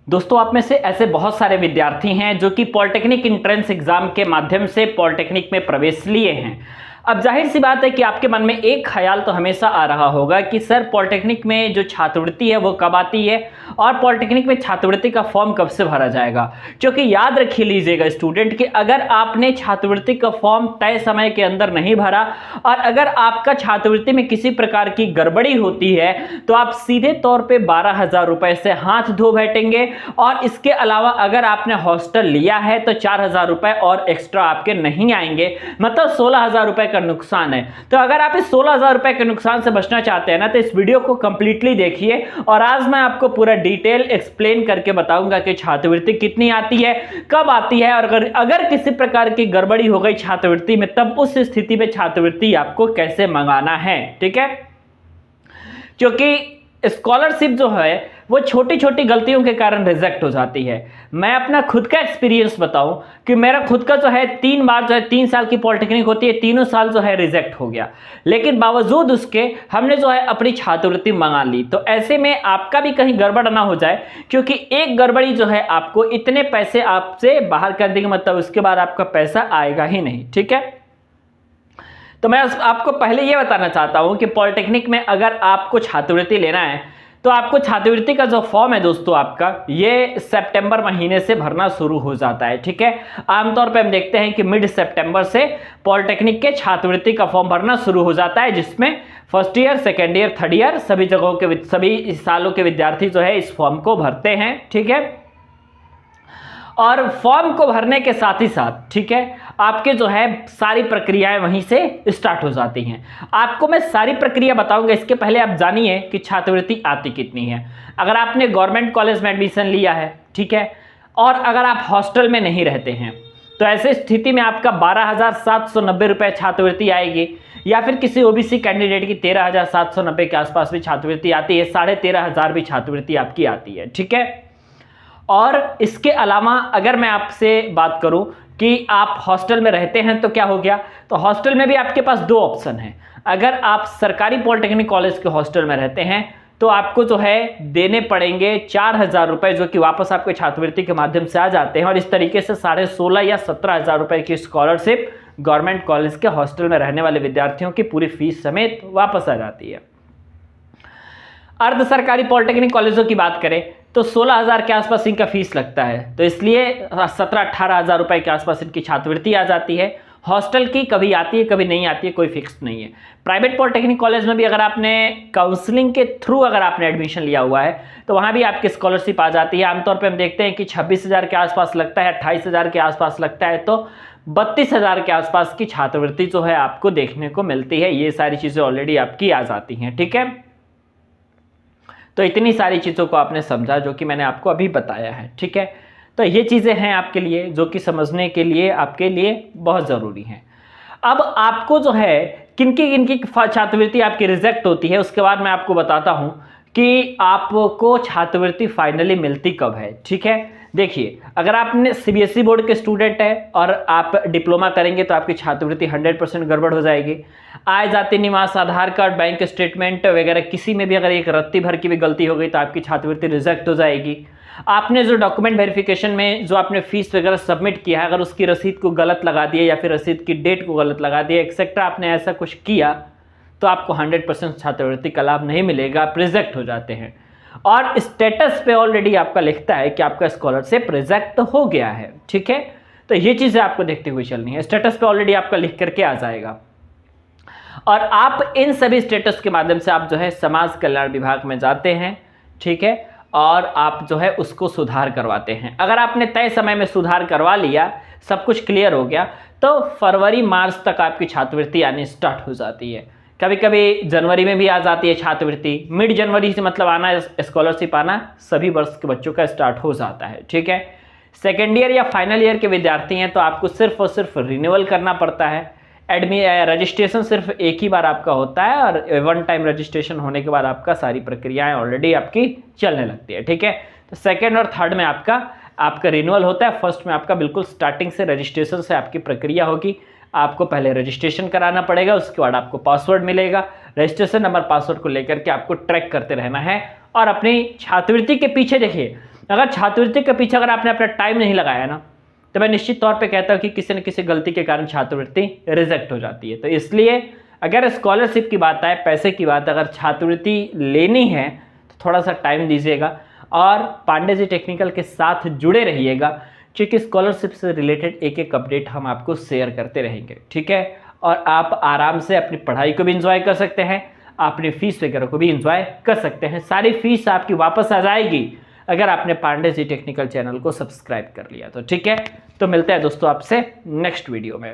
दोस्तों, आप में से ऐसे बहुत सारे विद्यार्थी हैं जो कि पॉलिटेक्निक एंट्रेंस एग्जाम के माध्यम से पॉलिटेक्निक में प्रवेश लिए हैं। अब जाहिर सी बात है कि आपके मन में एक ख्याल तो हमेशा आ रहा होगा कि सर पॉलिटेक्निक में जो छात्रवृत्ति है वो कब आती है और पॉलिटेक्निक में छात्रवृत्ति का फॉर्म कब से भरा जाएगा। क्योंकि याद रखिए लीजिएगा स्टूडेंट कि अगर आपने छात्रवृत्ति का फॉर्म तय समय के अंदर नहीं भरा और अगर आपका छात्रवृत्ति में किसी प्रकार की गड़बड़ी होती है तो आप सीधे तौर पे 12,000 रुपए से हाथ धो बैठेंगे। और इसके अलावा अगर आपने हॉस्टल लिया है तो 4,000 रुपए और एक्स्ट्रा आपके नहीं आएंगे, मतलब 16,000 रुपए का नुकसान है। तो अगर आप इस 16,000 रुपए के नुकसान से बचना चाहते हैं ना तो इस वीडियो को कंप्लीटली देखिए और आज मैं आपको पूरा डिटेल एक्सप्लेन करके बताऊंगा कि छात्रवृत्ति कितनी आती है, कब आती है और अगर किसी प्रकार की गड़बड़ी हो गई छात्रवृत्ति में तब उस स्थिति में छात्रवृत्ति आपको कैसे मंगाना है। ठीक है, क्योंकि स्कॉलरशिप जो है वो छोटी छोटी गलतियों के कारण रिजेक्ट हो जाती है। मैं अपना खुद का एक्सपीरियंस बताऊं कि मेरा खुद का जो है 3 बार जो है 3 साल की पॉलिटेक्निक होती है, तीनों साल जो है रिजेक्ट हो गया, लेकिन बावजूद उसके हमने जो है अपनी छात्रवृत्ति मंगा ली। तो ऐसे में आपका भी कहीं गड़बड़ ना हो जाए, क्योंकि एक गड़बड़ी जो है आपको इतने पैसे आपसे बाहर कर देंगे, मतलब उसके बाद आपका पैसा आएगा ही नहीं। ठीक है, तो मैं आपको पहले यह बताना चाहता हूं कि पॉलिटेक्निक में अगर आपको छात्रवृत्ति लेना है तो आपको छात्रवृत्ति का जो फॉर्म है दोस्तों आपका ये सितंबर महीने से भरना शुरू हो जाता है। ठीक है, आमतौर पे हम देखते हैं कि मिड सितंबर से पॉलिटेक्निक के छात्रवृत्ति का फॉर्म भरना शुरू हो जाता है, जिसमें first year, second year, third year सभी जगहों के सभी सालों के विद्यार्थी जो है इस फॉर्म को भरते हैं। ठीक है, और फॉर्म को भरने के साथ ही साथ ठीक है आपके जो है सारी प्रक्रियाएं वहीं से स्टार्ट हो जाती हैं। आपको मैं सारी प्रक्रिया बताऊंगा, इसके पहले आप जानिए कि छात्रवृत्ति आती कितनी है। अगर आपने गवर्नमेंट कॉलेज में एडमिशन लिया है, ठीक है, और अगर आप हॉस्टल में नहीं रहते हैं तो ऐसे स्थिति में आपका 12,790 रुपये छात्रवृत्ति आएगी, या फिर किसी ओबीसी कैंडिडेट की 13,790 के आसपास भी छात्रवृत्ति आती है, 13,500 भी छात्रवृत्ति आपकी आती है। ठीक है, और इसके अलावा अगर मैं आपसे बात करूं कि आप हॉस्टल में रहते हैं तो क्या हो गया, तो हॉस्टल में भी आपके पास 2 ऑप्शन हैं। अगर आप सरकारी पॉलिटेक्निक कॉलेज के हॉस्टल में रहते हैं तो आपको जो है देने पड़ेंगे 4,000 रुपये, जो कि वापस आपके छात्रवृत्ति के माध्यम से आ जाते हैं, और इस तरीके से 16,500 या 17,000 रुपये की स्कॉलरशिप गवर्नमेंट कॉलेज के हॉस्टल में रहने वाले विद्यार्थियों की पूरी फीस समेत वापस आ जाती है। अर्ध सरकारी पॉलिटेक्निक कॉलेजों की बात करें तो 16,000 के आसपास इनका फीस लगता है, तो इसलिए 17-18,000 रुपए के आसपास इनकी छात्रवृत्ति आ जाती है। हॉस्टल की कभी आती है कभी नहीं आती है, कोई फिक्स नहीं है। प्राइवेट पॉलिटेक्निक कॉलेज में भी अगर आपने काउंसलिंग के थ्रू अगर आपने एडमिशन लिया हुआ है तो वहाँ भी आपकी स्कॉलरशिप आ जाती है। आमतौर पर हम देखते हैं कि 26,000 के आसपास लगता है, 28,000 के आसपास लगता है, तो 32,000 के आसपास की छात्रवृत्ति जो है आपको देखने को मिलती है। ये सारी चीज़ें ऑलरेडी आपकी आ जाती हैं। ठीक है, तो इतनी सारी चीज़ों को आपने समझा जो कि मैंने आपको अभी बताया है। ठीक है, तो ये चीज़ें हैं आपके लिए जो कि समझने के लिए आपके लिए बहुत ज़रूरी हैं। अब आपको जो है किनकी किनकी छात्रवृत्ति आपकी रिजेक्ट होती है उसके बाद मैं आपको बताता हूँ कि आपको छात्रवृत्ति फाइनली मिलती कब है। ठीक है, देखिए अगर आपने सीबीएसई बोर्ड के स्टूडेंट है और आप डिप्लोमा करेंगे तो आपकी छात्रवृत्ति 100% गड़बड़ हो जाएगी। आय जाति निवास, आधार कार्ड, बैंक स्टेटमेंट वगैरह किसी में भी अगर एक रत्ती भर की भी गलती हो गई तो आपकी छात्रवृत्ति रिजेक्ट हो जाएगी। आपने जो डॉक्यूमेंट वेरिफिकेशन में जो आपने फीस वगैरह सबमिट किया है अगर उसकी रसीद को गलत लगा दिया या फिर रसीद की डेट को गलत लगा दिया एक्सेट्रा आपने ऐसा कुछ किया तो आपको 100% छात्रवृत्ति का लाभ नहीं मिलेगा, आप रिजेक्ट हो जाते हैं। और स्टेटस पे ऑलरेडी आपका लिखता है कि आपका स्कॉलरशिप रिजेक्ट हो गया है। ठीक है, तो ये चीज़ें आपको देखते हुए चलनी है। स्टेटस पे ऑलरेडी आपका लिख करके आ जाएगा और आप इन सभी स्टेटस के माध्यम से आप जो है समाज कल्याण विभाग में जाते हैं। ठीक है, और आप जो है उसको सुधार करवाते हैं। अगर आपने तय समय में सुधार करवा लिया, सब कुछ क्लियर हो गया, तो फरवरी मार्च तक आपकी छात्रवृत्ति आनी स्टार्ट हो जाती है। कभी कभी जनवरी में भी आ जाती है छात्रवृत्ति। मिड जनवरी से मतलब आना, स्कॉलरशिप आना सभी वर्ष के बच्चों का स्टार्ट हो जाता है। ठीक है, सेकेंड ईयर या फाइनल ईयर के विद्यार्थी हैं तो आपको सिर्फ और सिर्फ रिन्यूअल करना पड़ता है। रजिस्ट्रेशन सिर्फ एक ही बार आपका होता है और 1 टाइम रजिस्ट्रेशन होने के बाद आपका सारी प्रक्रियाएं ऑलरेडी आपकी चलने लगती है। ठीक है, तो सेकेंड और थर्ड में आपका रिन्यूअल होता है। फर्स्ट में आपका बिल्कुल स्टार्टिंग से रजिस्ट्रेशन से आपकी प्रक्रिया होगी। आपको पहले रजिस्ट्रेशन कराना पड़ेगा, उसके बाद आपको पासवर्ड मिलेगा। रजिस्ट्रेशन नंबर पासवर्ड को लेकर के आपको ट्रैक करते रहना है और अपनी छात्रवृत्ति के पीछे देखिए अगर छात्रवृत्ति के पीछे अगर आपने अपना टाइम नहीं लगाया ना, तो मैं निश्चित तौर पे कहता हूँ कि किसी न किसी गलती के कारण छात्रवृत्ति रिजेक्ट हो जाती है। तो इसलिए अगर स्कॉलरशिप की बात आए, पैसे की बात, अगर छात्रवृत्ति लेनी है तो थोड़ा सा टाइम दीजिएगा और पांडे जी टेक्निकल के साथ जुड़े रहिएगा, क्योंकि स्कॉलरशिप से रिलेटेड एक एक अपडेट हम आपको शेयर करते रहेंगे, ठीक है। और आप आराम से अपनी पढ़ाई को भी इंजॉय कर सकते हैं, अपनी फीस वगैरह को भी इंजॉय कर सकते हैं। सारी फीस आपकी वापस आ जाएगी अगर आपने पांडे जी टेक्निकल चैनल को सब्सक्राइब कर लिया तो, ठीक है। तो मिलते हैं दोस्तों आपसे नेक्स्ट वीडियो में।